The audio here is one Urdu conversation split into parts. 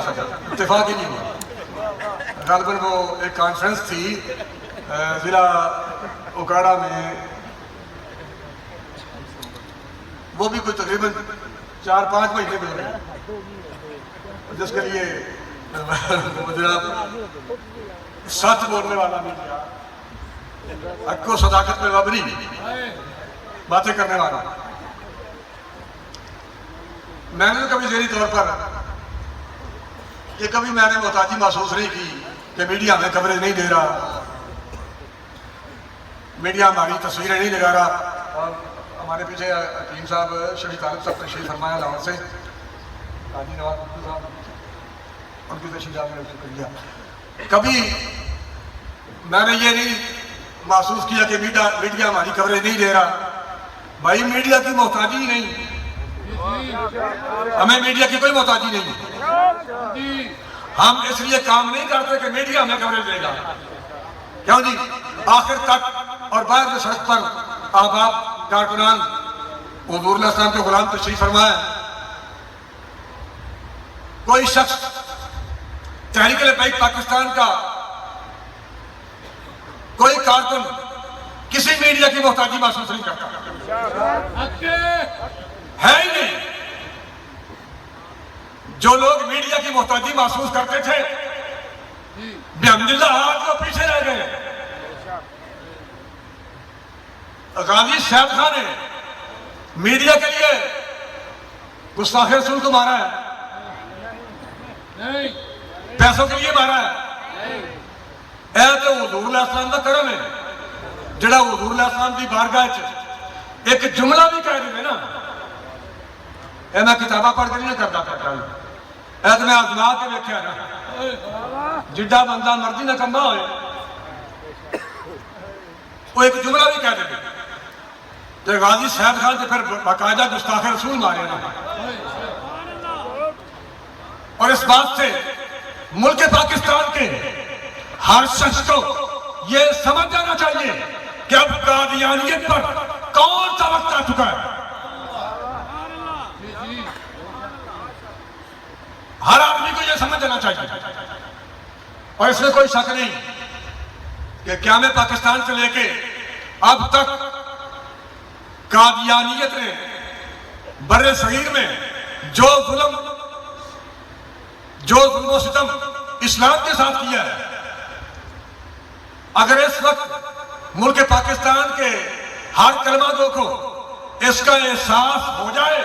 سکا، اتفاق ہی نہیں ہوا۔ غالباً وہ ایک کانفرنس تھی ضلع اوکاڑا میں، وہ بھی کوئی تقریباً 4-5 مہینے گزرے، جس کے لیے جناب سچ بولنے والا میڈیا، حق و صداقت میں مبنی باتیں کرنے والا۔ میں نے کبھی ذہنی طور پر کہ کبھی میں نے محتاجی محسوس نہیں کی کہ میڈیا ہمیں کوریج نہیں دے رہا، میڈیا ہماری تصویریں نہیں لگا رہا۔ اور ہمارے پیچھے حکیم صاحب شریف طالب صاحب تشریف فرمایا لاہور سے، حاجی نواز بھٹو صاحب، ان کی تشریف آپ نے شکریہ۔ کبھی میں نے یہ نہیں محسوس کیا کہ میڈیا ہماری کوریج نہیں دے رہا۔ بھائی میڈیا کی محتاجی نہیں، ہمیں میڈیا کی کوئی محتاجی نہیں۔ ہم اس لیے کام نہیں کرتے کہ میڈیا ہمیں کوریج دے گا، کیوں جی؟ آخر تک اور باہر میں سڑک پر احباب کارکنان حضور علیہ السلام کے غلام تشریف فرمائے، کوئی شخص تحریک لبیک پاکستان کا کوئی کارکن کسی میڈیا کی محتاجی محسوس نہیں کرتا، ہے ہی نہیں۔ جو لوگ میڈیا کی محتاجی محسوس کرتے تھے بحمداللہ آج وہ پیچھے رہ گئے۔ غازی صاحب خان نے میڈیا کے لیے گستاخ رسول کو مارا ہے، پیسوں کے لیے مارا ہے۔ اے تو حضور علیہ السلام کا کرم ہے جڑا حضور علیہ السلام کی بارگاہ ایک جملہ بھی کہہ دے نا، اے میں کتابہ پڑھ کے نہیں کرتا پڑھتا، اے تو میں آزما کے دیکھا نا، جڈا بندہ مرضی نہ کمبا ہوئے وہ ایک جملہ بھی کہہ دے۔ تو غازی صاحب خان سے پھر باقاعدہ گستاخ رسول مارے نا، اور اس بات سے ملک پاکستان کے ہر شخص کو یہ سمجھ جانا چاہیے کہ اب قادیانیت پر کون سا وقت آ چکا ہے۔ ہر آدمی کو یہ سمجھ جانا چاہیے، اور اس میں کوئی شک نہیں کہ قیام پاکستان سے لے کے اب تک قادیانیت نے بر صغیر میں جو ظلم و ستم اسلام کے ساتھ کیا ہے، اگر اس وقت ملک پاکستان کے ہر کلمہ گو کو اس کا احساس ہو جائے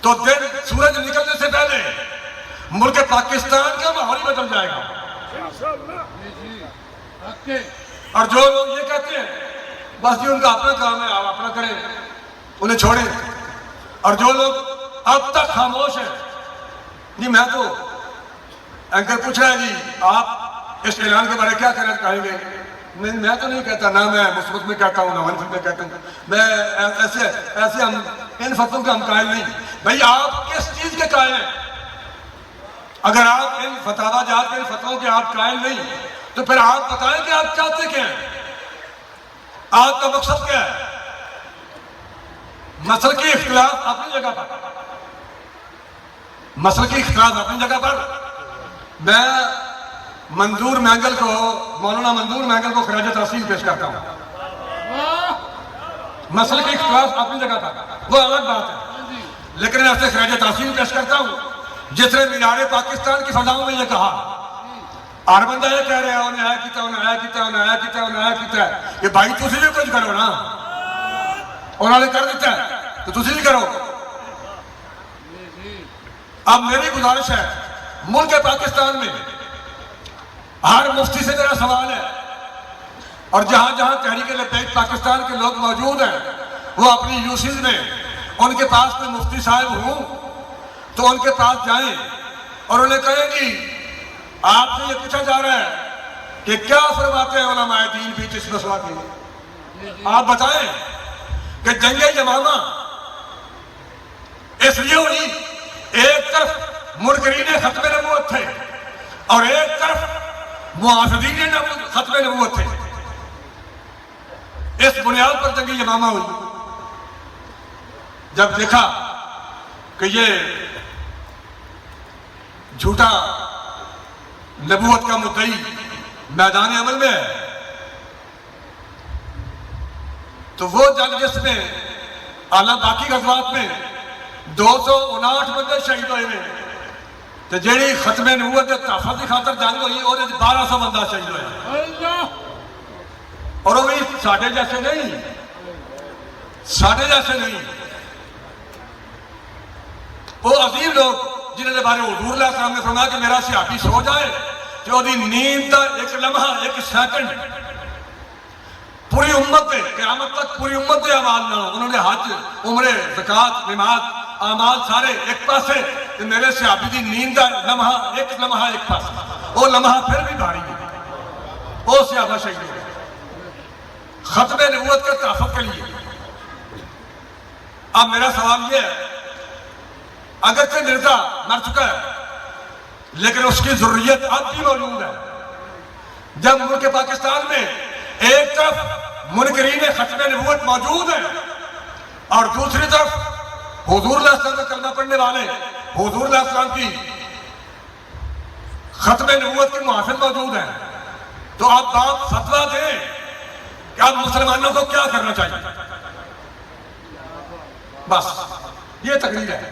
تو دن سورج نکلنے سے پہلے ملک پاکستان کا ماحول ہی بدل جائے گا۔ اور جو لوگ یہ کہتے ہیں بس جی ان کا اپنا کام ہے، آپ اپنا کریں، انہیں چھوڑیں، اور جو لوگ اب تک خاموش ہیں، جی میں تو اینکر پوچھ رہا ہے جی آپ اس اعلان کے بارے کیا کہیں گے؟ میں تو نہیں کہتا، نہ میں مثبت میں کہتا ہوں نہ منفی میں کہتا ہوں، میں ایسے ہم ان فتووں کے ہم قائل نہیں۔ بھئی آپ کس چیز کے قائل ہیں؟ اگر آپ ان فتاوی جات کے ان فتووں کے آپ قائل نہیں تو پھر آپ بتائیں کہ آپ چاہتے کیا ہیں، آپ کا مقصد کیا ہے؟ مسلکی اختلاف اپنی جگہ پر، مسلکی اختلاف اپنی جگہ پر۔ میں منظور مینگل کو، مولانا منظور مینگل کو خراج تحسین پیش کرتا ہوں۔ مسلکی اختلاف اپنی جگہ پر وہ الگ بات ہے، لیکن میں ایسے خراج تحسین پیش کرتا ہوں جس نے مینار پاکستان کی فضاؤں میں یہ کہا، ہر بندہ یہ کہہ رہے ہیں انہیں آیا کیتا، انہیں آیا کیتا، انہیں آیا کیتا، انہیں آیا کیتا ہے کہ بھائی تسی بھی کچھ کرو نا، انہوں نے کر دیتا ہے تو تسی بھی کرو۔ اب میری گزارش ہے ملک پاکستان میں ہر مفتی سے میرا سوال ہے، اور جہاں جہاں تحریک لبیک پاکستان کے لوگ موجود ہیں وہ اپنی یوسیز میں ان کے پاس کوئی مفتی صاحب ہوں تو ان کے پاس جائیں اور انہیں کہیں گی آپ سے یہ پوچھا جا رہا ہے کہ کیا فرماتے ہیں علماء دین بیچ اس مسئلہ کی، آپ بتائیں کہ جنگ یمامہ اس لیے ہوئی ایک طرف منکرین ختم نبوت تھے اور ایک طرف معاصرین ختم نبوت تھے، اس بنیاد پر جنگ یمامہ ہوئی۔ جب دیکھا کہ یہ جھوٹا نبوت کا مدعی میدان عمل میں ہے، تو وہ جنگ جس میں اعلیٰ باقی غزوات میں 259 بندے شہید ہوئے ہیں، تو جیڑی ختم نبوت کے تحفظ کی خاطر جنگ ہوئی اور 1200 بندہ شہید ہوئے، اور وہ بھی ساڑھے جیسے نہیں، وہ عظیم لوگ جنہوں نے بارے حضور علیہ السلام نے فرمایا کہ میرا صحابی سو جائے کہ وہ دی نیند دا ایک لمحہ، ایک سیکنڈ پوری امت دے قیامت تک پوری امت دے اعمال نہ ہو، انہوں نے حج، عمرے، زکوٰۃ، نماز، اعمال سارے ایک پاسے، کہ میرے صحابی دی نیند دا لمحہ ایک پاسے، وہ لمحہ پھر بھی بھاری ہے، وہ صحابہ شہید ہوئے ختم نبوت کے تحفظ کے لیے۔ اب میرا سوال یہ ہے، اگرچہ مرزا مر چکا ہے لیکن اس کی ضروریت اب بھی موجود ہے۔ جب ملک پاکستان میں ایک طرف منکرین ختم نبوت موجود ہیں اور دوسری طرف حضور علیہ السلام کا کلمہ پڑھنے والے حضور علیہ السلام کی ختم نبوت کے محافظ موجود ہیں، تو آپ فتویٰ دیں کہ اب مسلمانوں کو کیا کرنا چاہیے۔ بس یہ تقریر ہے،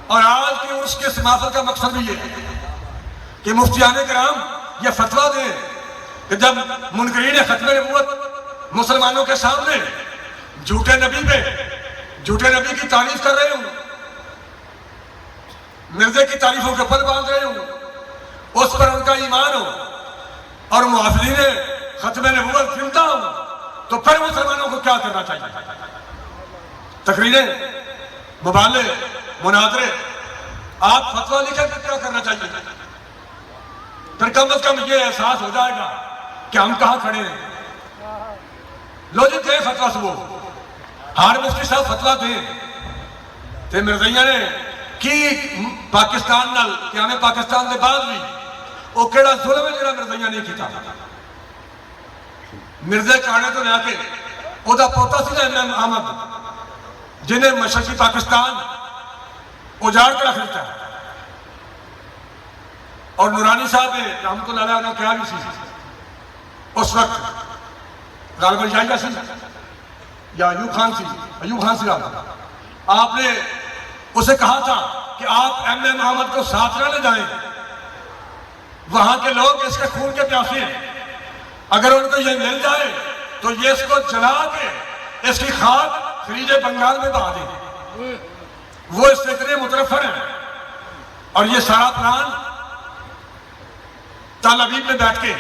اور آج کی عرس کے محفل کا مقصد بھی یہ ہے کہ مفتیان کرام یہ فتویٰ دیں کہ جب منکرین ختم نبوت مسلمانوں کے سامنے جھوٹے نبی کی تعریف کر رہے ہوں، مرزے کی تعریفوں کے پل باندھ رہے ہوں، اس پر ان کا ایمان ہو اور محافظین ختم نبوت زندہ ہو، تو پھر مسلمانوں کو کیا کرنا چاہیے؟ تقریریں، مبالغے، مناظرے، آپ فتویٰ لکھیں کہ کیا کرنا چاہیے؟ پھر کم از کم یہ احساس ہو جائے گا کہ ہم کہاں کھڑے ہیں۔ لو جی دیں فتویٰ صبح، ہر مفتی صاحب فتویٰ دیں تے مرزائیاں نے کی پاکستان نال قیام پاکستان دے بعد بھی وہ کیڑا ظلم ہے جڑا مرزائیاں نہیں کیتا۔ مرزے کانے تو لے کے وہ دا پوتا سی نا ایم احمد جنہیں مشرقی پاکستان اجاڑ کے رکھ دیتا ہے، اور نورانی صاحب نے رحمت اللہ علیہ نے کیا بھی سی اس وقت غالباً یحییٰ سی یا ایوب خان سی آپ نے اسے کہا تھا کہ آپ ایم اے محمد کو ساتھ نہ لے جائیں، وہاں کے لوگ اس کے خون کے پیاسے ہیں، اگر ان کو یہ مل جائے تو یہ اس کو جلا کے اس کی خاک خلیج بنگال میں بہا دیں۔ وہ اس سے اتنے مترفر ہیں، اور یہ سارا پلان تل ابیب میں بیٹھ کے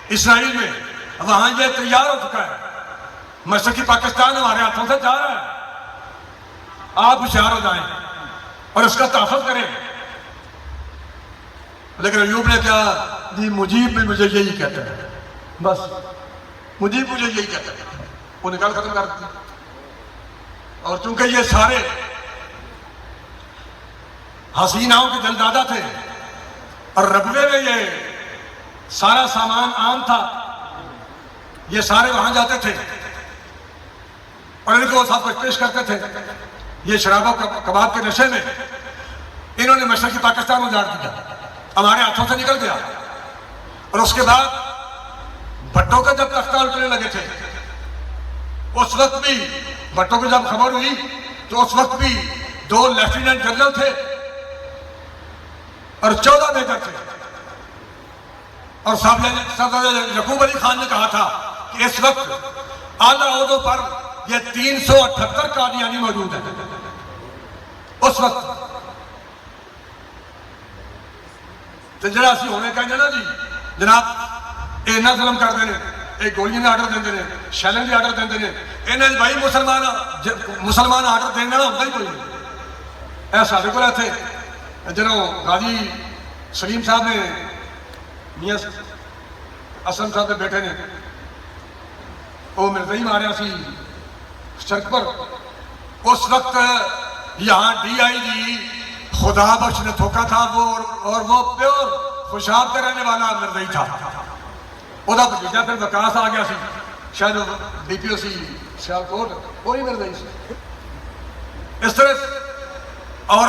اسرائیل میں وہاں یہ تیار ہو چکا ہے، مشرقی پاکستان ہمارے ہاتھوں سے جا رہا ہے۔ آپ ہوشیار ہو جائیں اور اس کا تحفظ کریں۔ لیکن ایوب نے کہا جی مجیب بھی مجھے یہی کہتا ہے، بس مجیب مجھے یہی کہتا ہے، وہ نکال ختم کر دیتے۔ اور چونکہ یہ سارے حسیناؤں کے جلدادہ تھے اور ربوے میں یہ سارا سامان عام تھا، یہ سارے وہاں جاتے تھے اور ان کو سب کچھ پیش کرتے تھے۔ یہ شراب و کباب کے نشے میں انہوں نے مشرقی پاکستان اجاڑ دیا، ہمارے ہاتھوں سے نکل گیا۔ اور اس کے بعد بھٹو کا جب تختہ الٹنے لگے تھے، اس وقت بھی بھٹو کو جب خبر ہوئی تو اس وقت بھی 2 لیفٹیننٹ جنرل تھے اور 14 میجر تھے، اور صاحب یعقوب علی خان نے کہا تھا کہ اس وقت اعلیٰ عہدوں پر یہ 378 قادیانی موجود ہیں۔ اس وقت تو جڑا اسی ہونے کہیں نا جی جناب اینا ظلم کر دینے، ایک گولیاں نے آرڈر دیں دینے، شیلنگ بھی آرڈر دیں دینے، اینا جی بھائی مسلمان آرڈر دینے نہ ہوتا ہی کوئی نہیں۔ اے سادے کو رہے تھے جنہوں غازی سلیم صاحب نے میاں اسلم صاحب کے بیٹے نے وہ مرزائی ماریا سی سڑک پر، اس وقت یہاں ڈی آئی جی خدا بخش نے تھوکا تھا وہ، اور وہ پیور خوشاب کے رہنے والا مرزائی تھا۔ وہ دا بھتیجا پھر وکاس آ گیا سی، شاید وہ ڈی پی او سی سیالکوٹ، وہی مرزائی سی۔ اس طرح اور